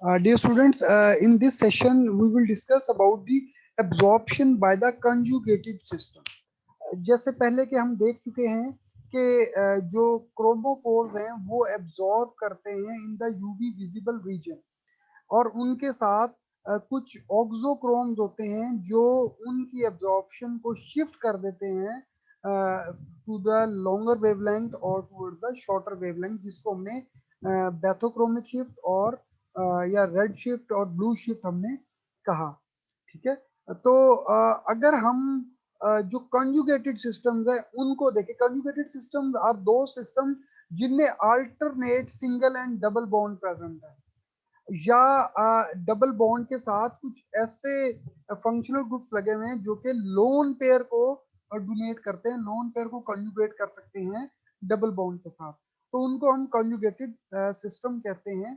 Dear students, in this session we will discuss about the absorption by the conjugated system. जैसे पहले के हम देख चुके हैं कि जो क्रोमोफोर्स हैं वो एब्जॉर्ब करते हैं in the UV visible region और उनके साथ कुछ ऑक्सोक्रोम्स होते हैं जो उनकी एब्जॉर्प्शन को शिफ्ट कर देते हैं टू द लॉन्गर वेवलेंथ और टूवर्ड द शॉर्टर वेवलेंथ, जिसको हमने बैथोक्रोमिक शिफ्ट और या रेड शिफ्ट और ब्लू शिफ्ट हमने कहा। ठीक है, तो अगर हम जो कंजुगेटेड सिस्टम्स है उनको देखें, कंजुगेटेड सिस्टम्स आर दो सिस्टम जिनमें alternate single and double bond present है, या डबल बॉन्ड के साथ कुछ ऐसे फंक्शनल ग्रुप्स लगे हुए हैं जो कि लोन पेयर को डोनेट करते हैं, लोन पेयर को कंजुगेट कर सकते हैं डबल बॉन्ड के साथ, तो उनको हम कंजुगेटेड सिस्टम कहते हैं।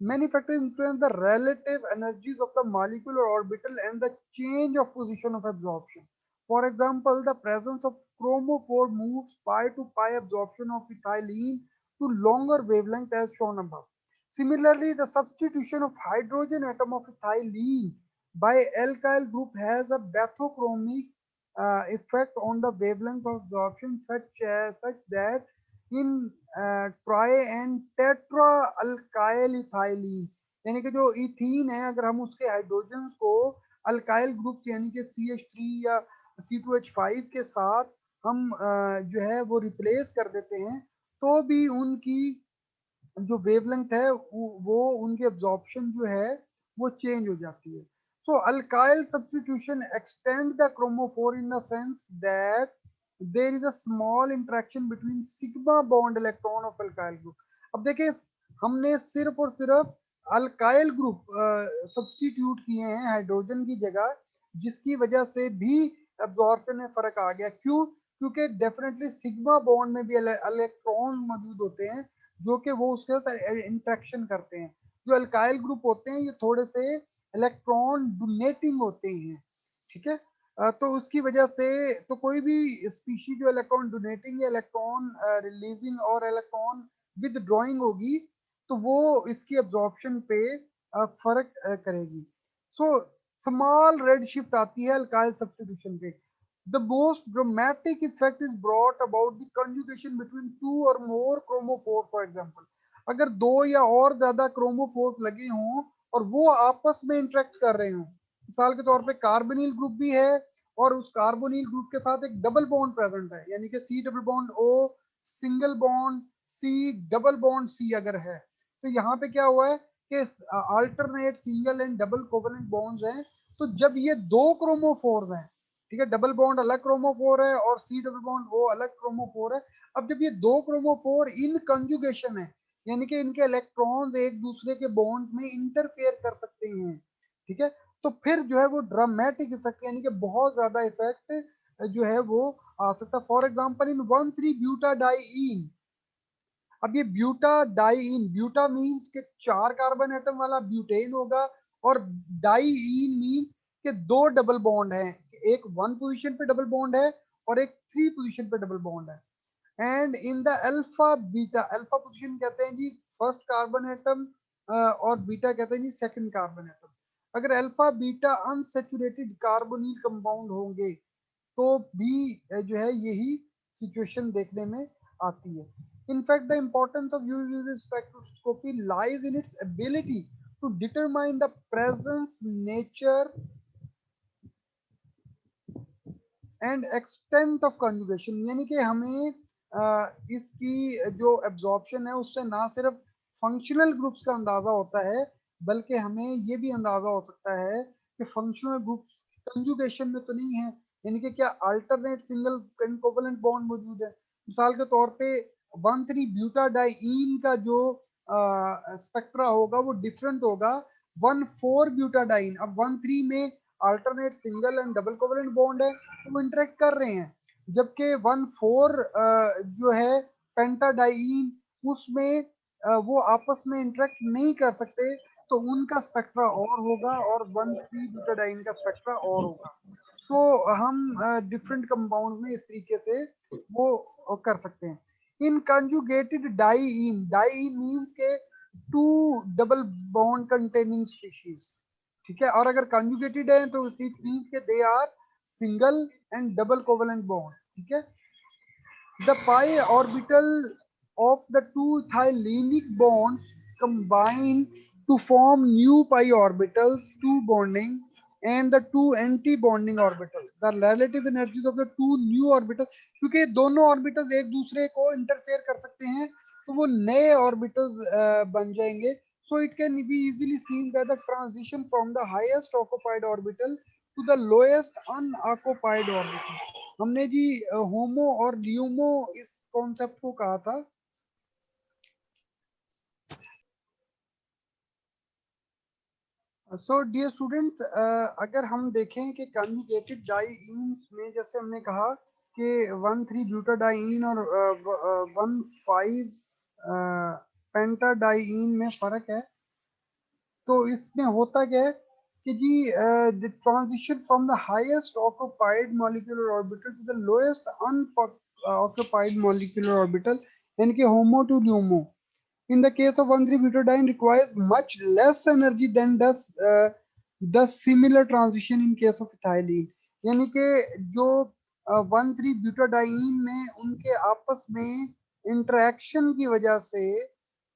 Many factors influence the relative energies of the molecule or orbital and the change of position of absorption. For example, the presence of chromophore moves pi to pi absorption of ethylene to longer wavelength as shown above. Similarly, the substitution of hydrogen atom of ethylene by alkyl group has a bathochromic effect on the wavelength of absorption such that in try and tetra alkyl ethylene, यानी कि जो ethene है अगर हम उसके hydrogen को alkyl group यानी कि CH3 या C2H5 के साथ हम जो है वो रिप्लेस कर देते हैं तो भी उनकी जो वेवलेंथ है वो उनकी एब्जॉर्प्शन जो है वो चेंज हो जाती है। So alkyl substitution extend the chromophore in the sense that there is a small interaction between sigma bond electron of alkyl group. अब देखिए, हमने सिर्फ और सिर्फ अल्काइल ग्रुप सब्सटीट्यूट किए हैं हाइड्रोजन की जगह, जिसकी वजह से भी एब्जॉर्प्शन में फर्क आ गया। क्यों? क्योंकि डेफिनेटली सिग्मा बॉन्ड में भी इलेक्ट्रॉन मौजूद होते हैं जो कि वो उसके साथ इंटरेक्शन करते हैं। जो अल्काइल ग्रुप होते हैं ये थोड़े से इलेक्ट्रॉन डोनेटिंग होते हैं। ठीक है, तो उसकी वजह से तो कोई भी स्पीशीज जो इलेक्ट्रॉन डोनेटिंग या इलेक्ट्रॉन रिलीजिंग और इलेक्ट्रॉन विदड्रॉइंग होगी तो वो इसकी एब्जॉर्प्शन पे फर्क करेगी। सो स्मॉल रेड शिफ्ट आती है अल्काइल सब्स्टिट्यूशन पे। The most dramatic effect is brought about the conjugation between two or more chromophores. For example, अगर दो या और ज्यादा क्रोमोफोर्स लगे हों और वो आपस में इंटरेक्ट कर रहे हों, मिसाल के तौर पे कार्बोनिल ग्रुप भी है और उस कार्बोनिल ग्रुप के साथ एक डबल बॉन्ड प्रेजेंट है, यानी कि C double bond O single bond C double bond C अगर है, तो यहाँ पे क्या हुआ है कि alternate single and double covalent bonds हैं। तो जब ये दो क्रोमोफोर्स हैं, ठीक है, डबल बॉन्ड अलग क्रोमोफोर है और सी डबल बॉन्ड वो अलग क्रोमोफोर है, अब जब ये दो क्रोमोफोर इन कंजुगेशन है, यानी कि इनके इलेक्ट्रॉन्स एक दूसरे के बॉन्ड में इंटरफेयर कर सकते हैं, ठीक है, तो फिर जो है वो ड्रामेटिक इफेक्ट यानी कि बहुत ज्यादा इफेक्ट जो है वो आ सकता है। फॉर एग्जाम्पल इन 1,3-ब्यूटाडाइईन, अब ये ब्यूटाडाइईन, ब्यूटा मीन्स के चार कार्बन एटम वाला ब्यूटेन होगा और डाइईन मीन्स के दो डबल बॉन्ड है, एक वन पोजीशन पे डबल बॉन्ड है और एक थ्री पोजीशन पे डबल बॉन्ड है। And in the alpha beta, alpha position कहते हैं जी फर्स्ट कार्बन एटम और बीटा कहते हैं जी सेकंड कार्बन एटम। अगर alpha beta unsaturated carbonyl compound होंगे तो भी जो है यही सिचुएशन देखने में आती है। In fact, the importance of UV spectroscopy lies in its ability to determine the presence, nature, and extent of conjugation, यानी कि हमें इसकी जो एब्जॉर्प्शन है उससे ना सिर्फ फंक्शनल ग्रुप्स का अंदाजा होता है बल्कि हमें ये भी अंदाजा हो सकता है कि फंक्शनल ग्रुप्स कंजुगेशन में तो नहीं है, यानी कि क्या अल्टरनेट सिंगल कोवेलेंट बॉन्ड मौजूद है। मिसाल के तौर पे 1,3-ब्यूटाडाइईन का जो स्पेक्ट्रा होगा वो डिफरेंट होगा 1,4-ब्यूटाडाइईन। अब 1,3 में alternate single and double covalent bond है तो वो इंटरेक्ट कर रहे हैं, जबकि 1,4 जो है पेंटाडाइईन उसमें वो आपस में इंटरेक्ट नहीं कर सकते, तो उनका स्पेक्ट्रा और होगा और 1,3-ब्यूटाडाइईन का स्पेक्ट्रा और होगा। तो हम डिफरेंट कंपाउंड में इस तरीके से वो कर सकते हैं। In conjugated diene, diene means के two double bond containing species, ठीक है। और अगर कंजुगेटेड है तो इट मींस के they are single and double covalent bond, ठीक है। The pi orbital of the two thiolinic bonds combine to form new pi orbitals, two bonding, and the two anti-bonding orbitals. The relative energies of the two new orbitals, क्योंकि दोनों orbitals एक दूसरे को interfere कर सकते हैं, तो वो नए orbitals बन जाएंगे. So it can be easily seen that the transition from the highest occupied orbital to the lowest unoccupied orbital. हमने जी होमो और ल्यूमो इस कॉन्सेप्ट को कहा था. सो डियर स्टूडेंट, अगर हम देखें कि कंजुगेटेड डाइईन्स में जैसे हमने कहा कि 1,3 ब्यूटाडाइईन और 1,5 पेंटाडाइईन में फर्क है. तो इसमें होता क्या है कि जी the transition from the highest occupied molecular orbital to the lowest unoccupied molecular orbital, यानी कि HOMO to LUMO, in the case of 1,3-butadiene requires much less energy than does the similar transition in case of ethylene. यानी कि जो 1,3-butadiene में उनके आपस में interaction की वजह से,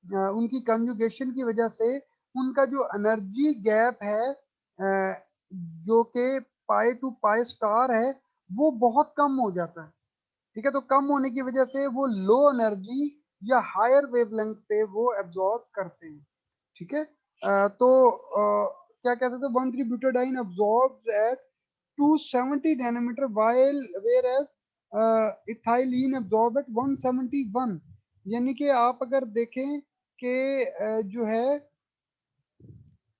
उनकी कंजुगेशन की वजह से उनका जो एनर्जी गैप है जो कि पाई टू पाई स्टार है वो बहुत कम हो जाता है, ठीक है। तो कम होने की वजह से वो लो एनर्जी या हायर वेवलेंथ पे वो एब्जॉर्ब करते हैं, ठीक है। तो क्या कह सकते हैं, 1,3-butadiene absorbs at 270 nanometer while whereas ethylene absorb at 171. यानी कि आप अगर देखें कि जो है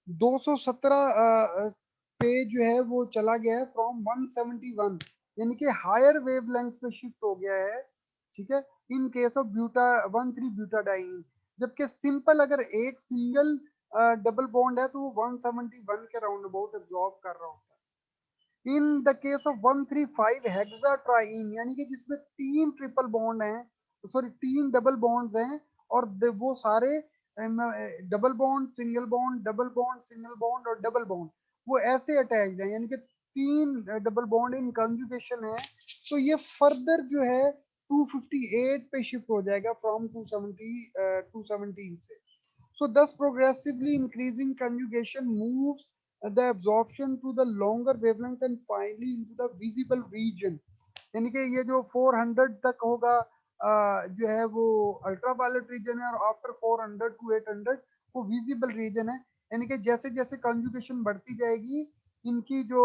217 पे जो है वो चला गया है फ्रॉम 171, यानी कि हायर वेवलेंथ पे शिफ्ट हो गया है, ठीक है, इन केस ऑफ ब्यूटा 1,3-ब्यूटाडाइन. जबकि सिंपल अगर एक सिंगल डबल बॉन्ड है तो वो 171 के राउंड अबाउट एब्जॉर्ब कर रहा होता है. इन द केस ऑफ 135 हेक्साट्राइन, यानी कि जिसमें 3 ट्रिपल बॉन्ड हैं, सॉरी 3 डबल बॉन्ड्स हैं, और वो सारे double bond single bond double bond single bond और डबल बॉन्ड वो ऐसे अटैच्ड हैं, यानी कि 3 डबल बॉन्ड इन कंजुगेशन है. तो ये फर्दर जो है 258 पे शिफ्ट हो जाएगा फ्रॉम 217 से. So thus progressively increasing conjugation moves the absorption to the longer wavelength and finally into the visible region. यानी कि ये जो 400 तक होगा जो है वो अल्ट्रावायलेट रीजन है, और आफ्टर 400 टू 800 वो विजिबल रीजन है. यानी कि जैसे जैसे कंजुगेशन बढ़ती जाएगी इनकी जो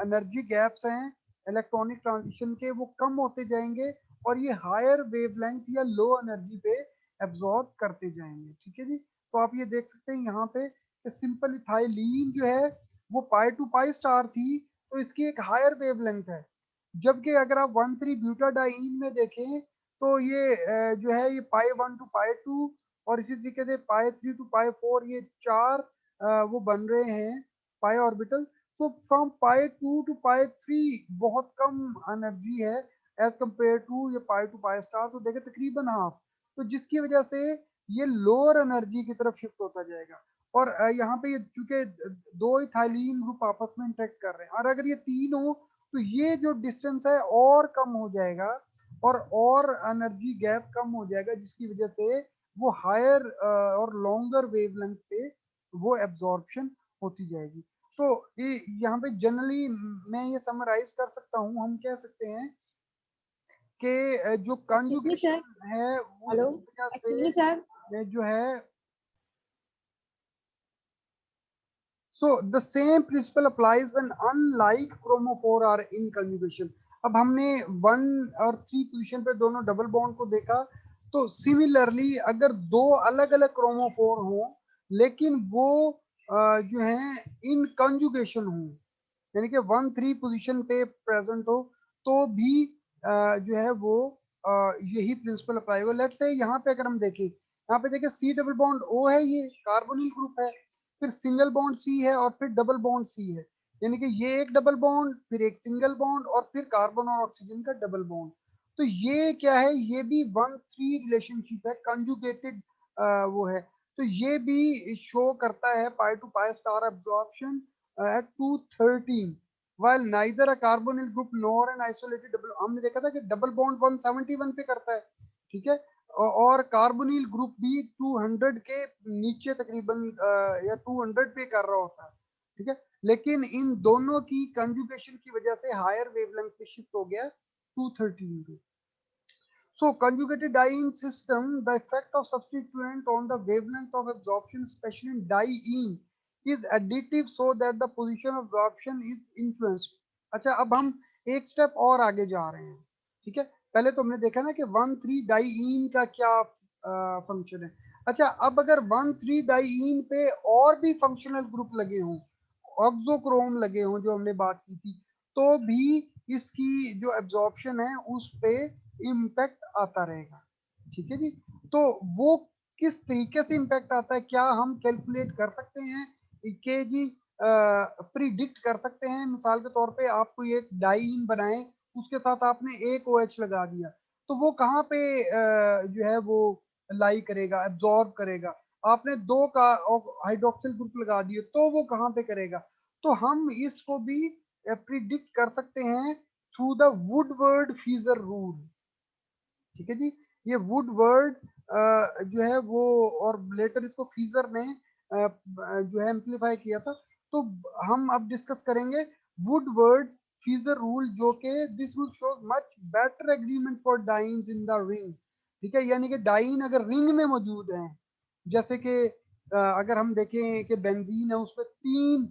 एनर्जी गैप्स हैं इलेक्ट्रॉनिक ट्रांजिशन के वो कम होते जाएंगे और ये हायर वेवलेंथ या लो एनर्जी पे एब्जॉर्ब करते जाएंगे, ठीक है जी. तो आप ये देख सकते हैं यहाँ पे कि सिंपल इथाइलीन जो है वो पाई टू पाई स्टार थी, तो इसकी एक हायर वेवलेंथ है. जबकि अगर आप 1,3-ब्यूटाडाइन में देखें तो ये जो है ये पाई 1 टू पाई 2 और इसी तरीके से पाई 3 टू पाई 4, ये 4 वो बन रहे हैं पाई ऑर्बिटल. तो फ्रॉम पाई 2 टू पाई 3 बहुत कम एनर्जी है एज कंपेयर टू ये पाई टू पाई स्टार, तो देखें तकरीबन हाफ. तो जिसकी वजह से ये लोअर एनर्जी की तरफ शिफ्ट होता जाएगा. और यहाँ पे ये चूंकि दो इथाइलिन ग्रुप आपस में इंटरेक्ट कर रहे हैं, और अगर ये तीन हो तो ये जो डिस्टेंस है और कम हो जाएगा और एनर्जी गैप कम हो जाएगा, जिसकी वजह से वो हायर और लॉन्गर वेवलेंथ पे वो एब्जॉर्प्शन होती जाएगी. तो यहाँ पे जनरली मैं ये समराइज कर सकता हूँ, हम कह सकते हैं कि जो Excuse me, sir. कंजुगेशन है Hello. उसकी वजह Excuse me, sir. से जो है. So the same principle applies when unlike chromophore are in conjugation. अब हमने 1 और 3 पोजीशन पे दोनों डबल बॉन्ड को देखा, तो सिमिलरली अगर दो अलग अलग क्रोमोफोर हो लेकिन वो जो है इन कंजुगेशन हो, यानी कि 1-3 पोजीशन पे प्रेजेंट हो, तो भी जो है वो यही प्रिंसिपल अप्लाई होगा. लेट्स से यहाँ पे अगर हम देखें, यहाँ पे देखें सी डबल बॉन्ड ओ है, ये कार्बोनिल ग्रुप है, फिर सिंगल बॉन्ड सी है और फिर डबल बॉन्ड सी है, यानी कि ये एक डबल बॉन्ड फिर एक सिंगल बॉन्ड और फिर कार्बन और ऑक्सीजन का डबल बॉन्ड. तो ये क्या है, ये भी 1-3 रिलेशनशिप है, कंजुगेटेड वो है. तो ये भी शो करता है pi to pi star absorption at 213, while neither a carbonyl group nor an isolated double, हमने देखा था कि डबल बॉन्ड 171 पे करता है, ठीक है, और कार्बोनिल ग्रुप भी 200 के नीचे तकरीबन या 200 पे कर रहा होता है, ठीक है, लेकिन इन दोनों की कंजुगेशन की वजह से हायर वेवलेंथ पे शिफ्ट हो गया 213 पे। So conjugated diene system, the effect of substituent on the wavelength of absorption, especially in diene, is additive so that the position of absorption is influenced. अच्छा, अब हम एक स्टेप और आगे जा रहे हैं, ठीक है। पहले तो हमने देखा ना कि 1,3 डाइईन का क्या फंक्शन है। अच्छा, अब अगर 1,3 डाइईन पे और भी फंक्शनल ग्रुप लगे हों, ऑक्सोक्रोम लगे हों जो हमने बात की थी, तो भी इसकी जो एब्जॉर्प्शन है उस पे इम्पैक्ट आता रहेगा, ठीक है जी। तो वो किस तरीके से इम्पैक्ट आता है, क्या हम कैलकुलेट कर सकते हैं कि जी प्रिडिक्ट कर सकते हैं? मिसाल के तौर पे आप कोई एक डाइईन बनाए, उसके साथ आपने एक OH लगा दिया, तो वो कहाँ पे जो है वो लाई करेगा, एब्जॉर्ब करेगा। आपने दो का हाइड्रोक्सिल ग्रुप लगा दिए, तो वो कहाँ पे करेगा। तो हम इसको भी प्रिडिक्ट कर सकते हैं थ्रू द वुडवर्ड फीजर रूल, ठीक है जी। ये वुडवर्ड जो है वो, और लेटर इसको फीजर ने जो है एम्पलीफाई किया था। तो हम अब डिस्कस करेंगे वुडवर्ड फीजर रूल, जो कि this rule shows much better agreement for dance in the ring, ठीक है। यानी कि डाइन अगर रिंग में मौजूद है, जैसे कि अगर हम देखें कि बेंजीन है, उसमें 3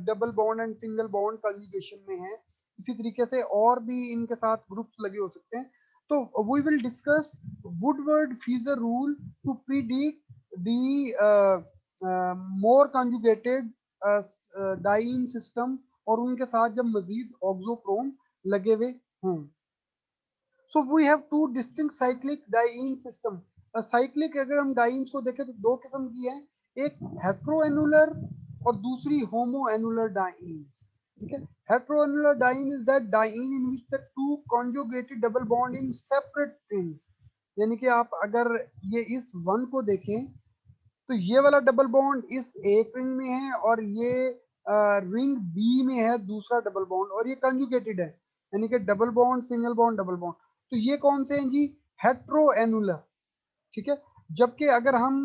double bond and single bond conjugation में है, इसी तरीके से और भी इनके साथ ग्रुप्स लगे हो सकते हैं। तो we will discuss Woodward-Fieser rule to predict the more conjugated diene system और उनके साथ जब मजीद ऑक्सोक्रोम लगे हुए हों। So we have two distinct cyclic diene system. Cyclic अगर हम डाइन्स को देखें तो दो किस्म की है, एक हेट्रोएनुलर और दूसरी होमोएनुलर डाइन्स, ठीक है। Heteroannular diene is that diene in which the two conjugated double bond in separate rings, यानी कि आप अगर ये इस वन को देखें तो ये वाला डबल बॉन्ड इस एक रिंग में है और ये रिंग बी में है दूसरा डबल बॉन्ड, और ये कंजुगेटेड है, यानी कि double bond single bond double bond. तो ये कौन से हैं जी? हेट्रोएनुलर, ठीक है। जबकि अगर हम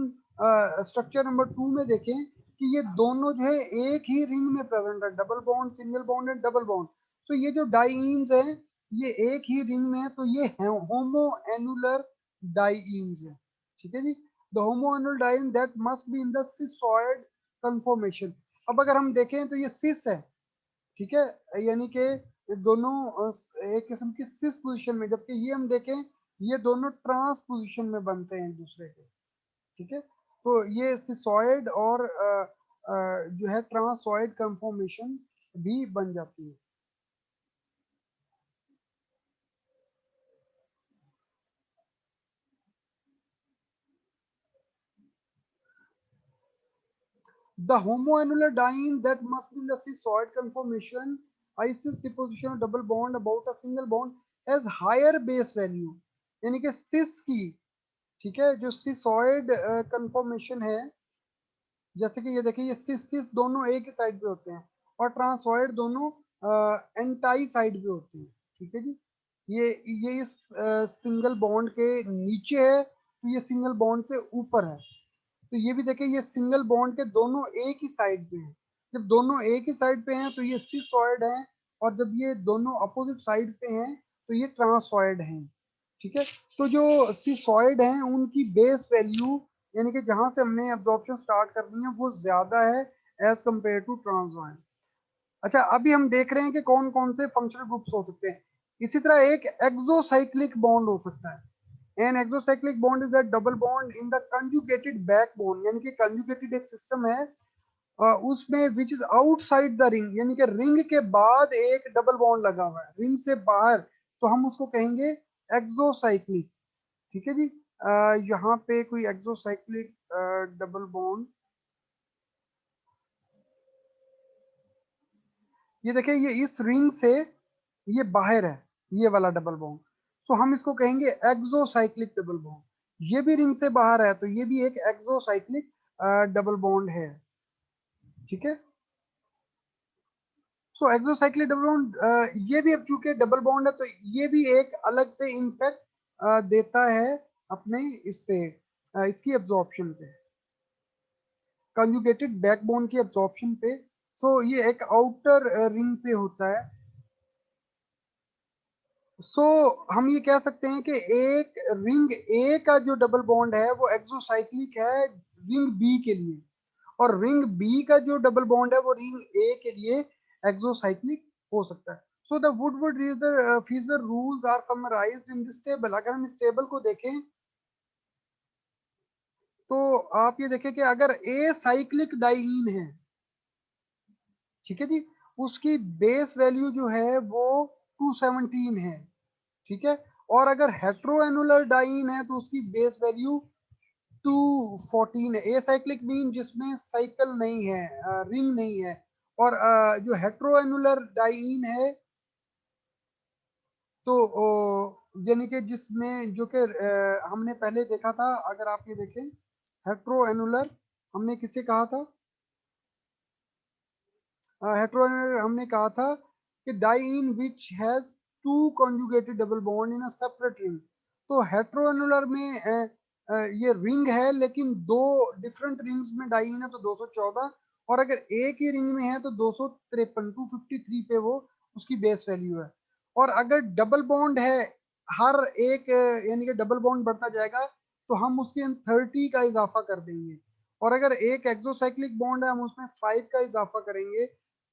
स्ट्रक्चर नंबर 2 में देखें कि ये दोनों जो है एक ही रिंग में प्रेजेंट है, double bond single bond and double bond. तो ये जो डाइईन्स हैं ये एक ही रिंग में है, तो ये होमो एनुलर डाइईन्स है, ठीक है जी। The homoannular diene that must be in the cisoid conformation. अब अगर हम देखें तो ये सिस है, ठीक है, यानी कि दोनों एक किस्म की सिस पोजीशन में, जबकि ये हम देखें ये दोनों ट्रांस पोजीशन में बनते हैं एक दूसरे के, ठीक है। तो ये सिसॉइड और जो है ट्रांसॉइड कंफॉर्मेशन भी बन जाती है। The homoannular diene that must be in the cis-soid conformation, ICIS deposition of double bond about a single bond has higher base value, यानी कि सिस की, ठीक है, जो सिसॉइड कंफॉर्मेशन है, जैसे कि ये देखिए ये सिस सिस दोनों एक ही साइड पे होते हैं और ट्रांसॉइड दोनों एंटाई साइड पे होते हैं, ठीक है जी। ये इस सिंगल बॉन्ड के नीचे है, तो ये सिंगल बॉन्ड के ऊपर है। तो ये भी देखिए ये सिंगल बॉन्ड के दोनों एक ही साइड पे हैं। जब दोनों एक ही साइड पे हैं तो ये सिसॉइड है, और जब ये दोनों अपोजिट साइड पे हैं तो ये ट्रांसॉइड हैं, ठीक है। तो जो सिसॉइड हैं उनकी बेस वैल्यू, यानी कि जहां से हमने एब्जॉर्प्शन स्टार्ट करनी है, वो ज्यादा है एज कंपेयर टू ट्रांसॉइड। अच्छा, अभी हम देख रहे हैं कि कौन कौन से फंक्शनल ग्रुप्स हो सकते हैं। इसी तरह एक एक्सोसाइक्लिक बॉन्ड हो सकता है। An exocyclic bond is the double bond in the conjugated backbone, यानी कि कंजुगेटेड एक सिस्टम है उसमें which is outside the ring, यानी कि रिंग के बाद एक डबल बॉन्ड लगा हुआ है रिंग से बाहर, तो हम उसको कहेंगे एक्सोसाइक्लिक, ठीक है जी। यहाँ पे कोई एक्सोसाइक्लिक डबल बॉन्ड, ये देखिए ये इस रिंग से ये बाहर है, ये वाला डबल बॉन्ड, तो हम इसको कहेंगे एक्सोसाइक्लिक डबल बॉन्ड। ये भी रिंग से बाहर है, तो ये भी एक एक्सोसाइक्लिक डबल बॉन्ड है। ठीक है, सो एक्सोसाइक्लिक डबल बॉन्ड ये भी अब चूंकि डबल बॉन्ड है तो ये भी एक अलग से इम्पैक्ट देता है अपने इस पे इसकी एब्जॉर्प्शन पे, कंजुगेटेड बैकबोन की एब्जॉर्प्शन पे। सो ये एक आउटर रिंग पे होता है। सो हम ये कह सकते हैं कि एक रिंग ए का जो डबल बॉन्ड है वो एक्सोसाइक्लिक है रिंग बी के लिए, और रिंग बी का जो डबल बॉन्ड है वो रिंग ए के लिए एक्सोसाइक्लिक हो सकता है। So the Woodward Fieser rules are summarised in this table. अगर हम इस टेबल को देखें तो आप ये देखें कि अगर ए साइक्लिक डाइईन है, ठीक है जी, उसकी बेस वैल्यू जो है वो 217 है। ठीक है, और अगर हेट्रोएनुलर डाइईन है तो उसकी बेस वैल्यू 214 है। ए साइक्लिक मीन जिसमें साइकिल नहीं है, रिंग नहीं है, और जो हेट्रोएनुलर डाइईन है तो यानी कि जिसमें जो कि हमने पहले देखा था, अगर आप ये देखें हेट्रोएनुलर हमने किसे कहा था, हेट्रोएनुलर हमने कहा था कि diene which has two conjugated double bond in a separate ring. तो हेट्रोएनुलर में ये रिंग है लेकिन दो डिफरेंट रिंग्स में डाइईन है तो 214, और अगर एक ही रिंग में है तो 253, 253 पे वो उसकी बेस वैल्यू है। और अगर डबल बॉन्ड है, हर एक यानी कि डबल बॉन्ड बढ़ता जाएगा तो हम उसके 30 का इजाफा कर देंगे, और अगर एक एक्सोसाइक्लिक बॉन्ड है हम उसमें 5 का इजाफा करेंगे।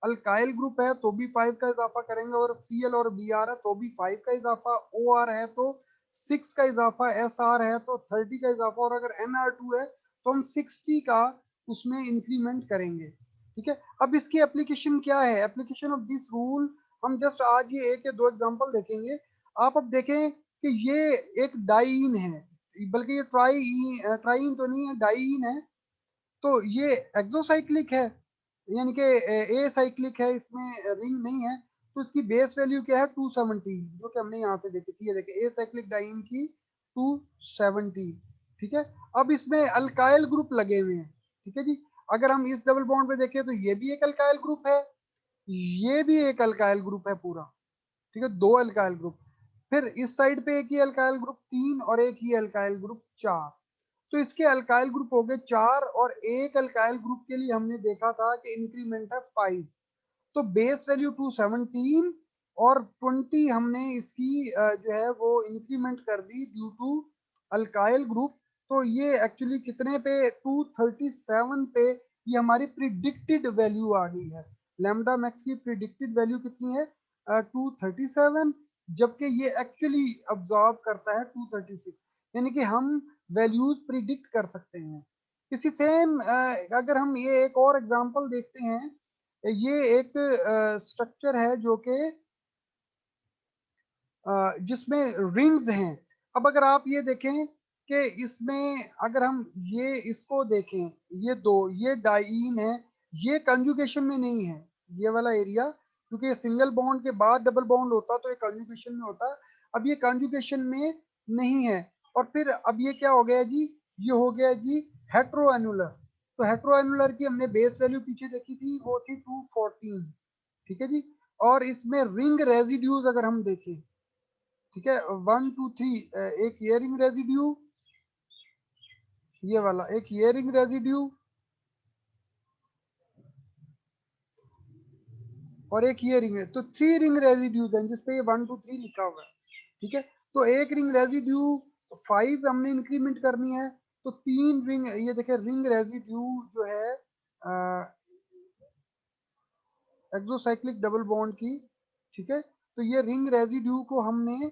अल्काइल ग्रुप है तो भी 5 का इजाफा करेंगे, और Cl और Br है तो भी 5 का इजाफा, OR है तो 6 का इजाफा, SR है तो 30 का इजाफा, और अगर Nr2 है तो हम 60 का उसमें इंक्रीमेंट करेंगे। ठीक है, अब इसकी एप्लीकेशन क्या है, एप्लीकेशन ऑफ दिस रूल हम जस्ट आज ये एक या दो एग्जांपल देखेंगे। आप अब देखें कि ये एक डाइईन है, बल्कि ये ट्राईन तो नहीं है, डाइईन है, तो ये एक्सोसाइक्लिक है, यानी कि ए साइक्लिक है, इसमें रिंग नहीं है, तो इसकी बेस वैल्यू क्या है 270, जो कि हमने यहाँ पे देखी थी, ये देखिए ए साइक्लिक डाइन की 270। ठीक है, अब इसमें अल्काइल ग्रुप लगे हुए हैं। ठीक है जी, अगर हम इस डबल बॉन्ड पे देखें तो ये भी एक अल्काइल ग्रुप है, ये भी एक अल्काइल ग्रुप है पूरा। ठीक है, दो अल्काइल ग्रुप, फिर इस साइड पे एक ही अल्काइल ग्रुप 3 और एक ही अल्काइल ग्रुप 4, तो इसके अल्काइल ग्रुप हो गए 4, और एक अल्काइल ग्रुप के लिए हमने देखा था कि इंक्रीमेंट है 5, तो बेस वैल्यू 217 और 20 हमने इसकी जो है वो इंक्रीमेंट कर दी ड्यू टू अल्काइल ग्रुप। तो ये एक्चुअली कितने पे 237 पे ये हमारी प्रिडिक्टेड वैल्यू आ गई है। लैम्डा मैक्स की प्रिडिक्टेड वैल्यू कितनी है 237, जबकि ये एक्चुअली ऑब्जॉर्व करता है 236, यानी कि हम वैल्यूज प्रिडिक्ट कर सकते हैं। इसी सेम अगर हम ये एक और एग्जांपल देखते हैं, ये एक स्ट्रक्चर है जो कि जिसमें रिंग्स हैं। अब अगर आप ये देखें कि इसमें अगर हम ये इसको देखें, ये दो, ये डाइईन है, ये कंजुगेशन में नहीं है, ये वाला एरिया, क्योंकि ये सिंगल बॉन्ड के बाद डबल बॉन्ड होता तो ये कंजुगेशन में होता। अब ये कंजुगेशन में नहीं है, और फिर अब ये क्या हो गया जी, ये हो गया जी हेट्रोएनुलर। तो हेट्रोएनुलर की हमने बेस वैल्यू पीछे देखी थी, वो थी 214। ठीक है जी, और इसमें रिंग रेजिड्यूज अगर हम देखें, ठीक है 1 2 3, एक ईयरिंग रेजिड्यू, ये वाला एक ईयरिंग रेजिड्यू, और एक ये रिंग है, तो 3 रिंग रेजिड्यूज हैं जिसपे ये 1 2 3 लिखा हुआ है। ठीक है, तो एक रिंग रेजिड्यू 5 हमने इंक्रीमेंट करनी है, तो 3 रिंग, ये देखे रिंग रेजिड्यू जो है एक्सोसाइक्लिक डबल बॉन्ड की। ठीक है, तो ये रिंग रेजिड्यू को हमने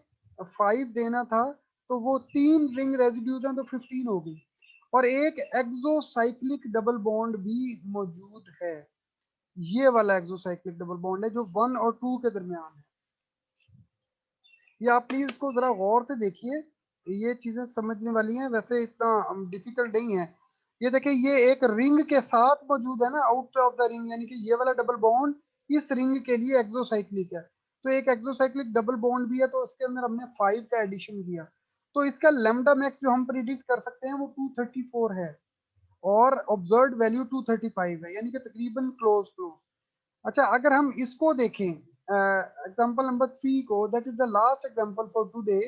5 देना था, तो वो 3 रिंग रेजिड्यूज हैं तो 15 हो गई, और एक एक्सोसाइक्लिक डबल बॉन्ड भी मौजूद है, ये वाला एक्सोसाइक्लिक डबल बॉन्ड है जो 1 और 2 के दरमियान है। ये आप प्लीज इसको जरा गौर से देखिए, ये चीजें समझने वाली हैं, वैसे इतना डिफिकल्ट नहीं है। ये देखिए ये एक रिंग के साथ मौजूद है ना, आउट ऑफ द रिंग, यानी कि ये वाला डबल बॉन्ड इस रिंग के लिए एक्सोसाइक्लिक है, तो एक एक्सोसाइक्लिक डबल बॉन्ड भी है तो उसके अंदर हमने 5 का एडिशन किया, तो इसका लैम्डा मैक्स जो हम प्रिडिक्ट कर सकते हैं वो 234 है और ऑब्जर्व्ड वैल्यू 235 है, यानी कि तकरीबन क्लोज क्लोज। अच्छा, अगर हम इसको देखें एग्जांपल नंबर 3 को, that is the last example for today,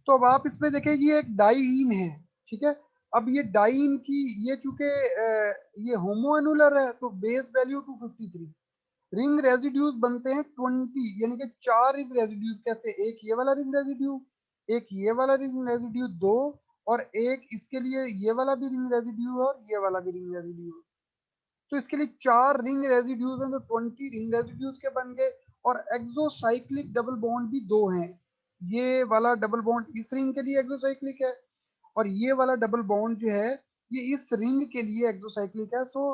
तो अब आप इसमें देखें ये एक डाइईन है, ठीक है। अब ये डाइईन की ये चूंकि ये होमोएनुलर है तो बेस वैल्यू 253, रिंग रेजिड्यूज बनते हैं 20, यानी कि 4 रिंग रेजिड्यूज। कैसे? एक ये वाला रिंग रेजिड्यू, एक ये वाला रिंग रेजिड्यू, दो, और एक इसके लिए ये वाला भी रिंग रेजिड्यू और ये वाला भी रिंग रेजिड्यू। तो इसके लिए 4 रिंग रेजिड्यूज हैं तो 20 रिंग रेजिड्यूज के बन गए। और एक्सोसाइक्लिक डबल बॉन्ड भी दो हैं। ये वाला डबल बॉन्ड इस रिंग के लिए एक्सोसाइक्लिक है और ये वाला डबल बॉन्ड जो है ये इस रिंग के लिए एक्सोसाइक्लिक है। So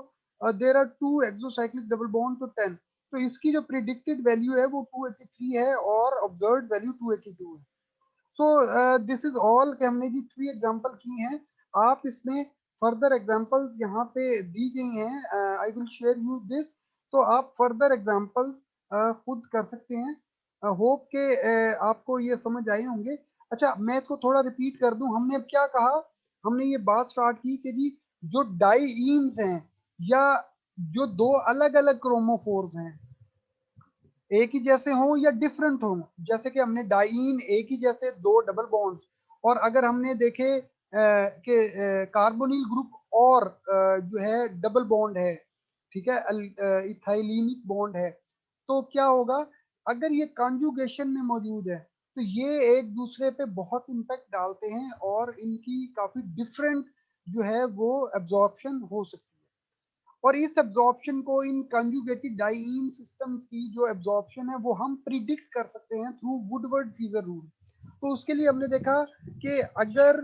there are two exocyclic double bond, तो 10। तो इसकी जो प्रिडिक्टेड वैल्यू है वो 283 है और ऑब्जर्व्ड वैल्यू 282 है। सो दिस इज ऑल कि हमने जी 3 एग्जांपल की हैं। आप इसमें फर्दर एग्जांपल यहाँ पे दी गई हैं, I will share you this. तो आप फर्दर एग्जांपल खुद कर सकते हैं। होप के आपको ये समझ आए होंगे। अच्छा, मैं इसको थोड़ा रिपीट कर दूं। हमने अब क्या कहा? हमने ये बात स्टार्ट की कि जी जो डाइईन्स हैं या जो दो अलग अलग क्रोमोफोर्स हैं, एक ही जैसे हों या डिफरेंट हों, जैसे कि हमने डाइईन एक ही जैसे दो डबल बॉन्ड्स, और अगर हमने देखे कि कार्बोनिल ग्रुप और जो है डबल बॉन्ड है, ठीक है, इथाइलिनिक बॉन्ड है, तो क्या होगा? अगर ये कॉन्जुगेशन में मौजूद है तो ये एक दूसरे पे बहुत इम्पैक्ट डालते हैं और इनकी काफी डिफरेंट जो है वो एब्जॉर्प्शन हो सकती है। और इस एब्जॉर्प्शन को, इन कंजुगेटेड डाइईन सिस्टम्स की जो एब्जॉर्प्शन है वो हम प्रिडिक्ट कर सकते हैं थ्रू वुडवर्ड फीजर रूल। तो उसके लिए हमने देखा कि अगर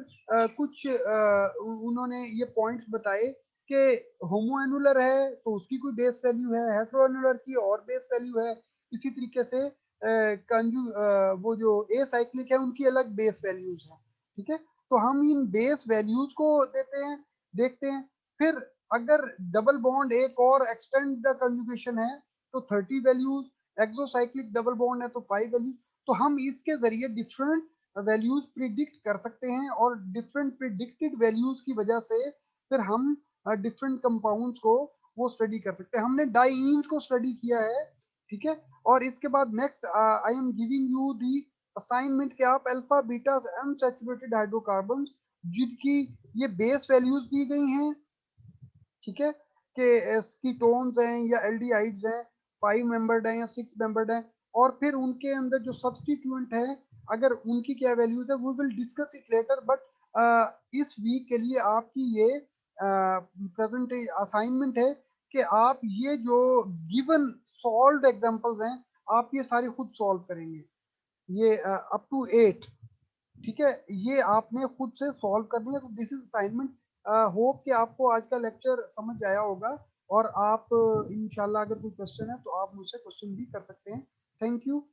कुछ उन्होंने ये पॉइंट्स बताए कि होमोएनुलर है तो उसकी कोई बेस वैल्यू है, हेटेरोएनुलर की और बेस वैल्यू है, इसी तरीके से वो जो ए साइक्लिक है उनकी अलग बेस वैल्यूज है, ठीक है। तो हम इन बेस वैल्यूज को देते हैं, देखते हैं। फिर अगर डबल बॉन्ड एक और एक्सटेंड द कंजुगेशन है तो 30 वैल्यूज, एक्सोसाइक्लिक डबल बॉन्ड है तो 5 वैल्यूज। तो हम इसके जरिए डिफरेंट वैल्यूज प्रिडिक्ट कर सकते हैं और डिफरेंट प्रिडिक्टेड वैल्यूज की वजह से फिर हम डिफरेंट कंपाउंड्स को वो स्टडी कर सकते हैं। हमने डाइईन्स को स्टडी किया है, ठीक है। और इसके बाद next I am giving you the assignment के आप अल्फा बीटा अनसैचुरेटेड हाइड्रोकार्बन जिनकी ये बेस वैल्यूज दी गई हैं, ठीक है, कि कीटोन्स हैं या एल्डिहाइड्स हैं, 5 मेंबर्ड हैं या 6 मेंबर्ड हैं, और फिर उनके अंदर जो सब्स्टिट्यूएंट है अगर उनकी क्या वैल्यूज है, we will discuss it later. But इस वीक के लिए आपकी ये प्रेजेंट असाइनमेंट है कि आप ये जो गिवन सॉल्व्ड एग्जांपल्स हैं आप ये सारे खुद सॉल्व करेंगे, ये अप टू 8, ठीक है, ये आपने खुद से सॉल्व करनी है। तो दिस इज असाइनमेंट। होप कि आपको आज का लेक्चर समझ आया होगा और आप इंशाल्लाह अगर कोई क्वेश्चन है तो आप मुझसे क्वेश्चन भी कर सकते हैं। Thank you.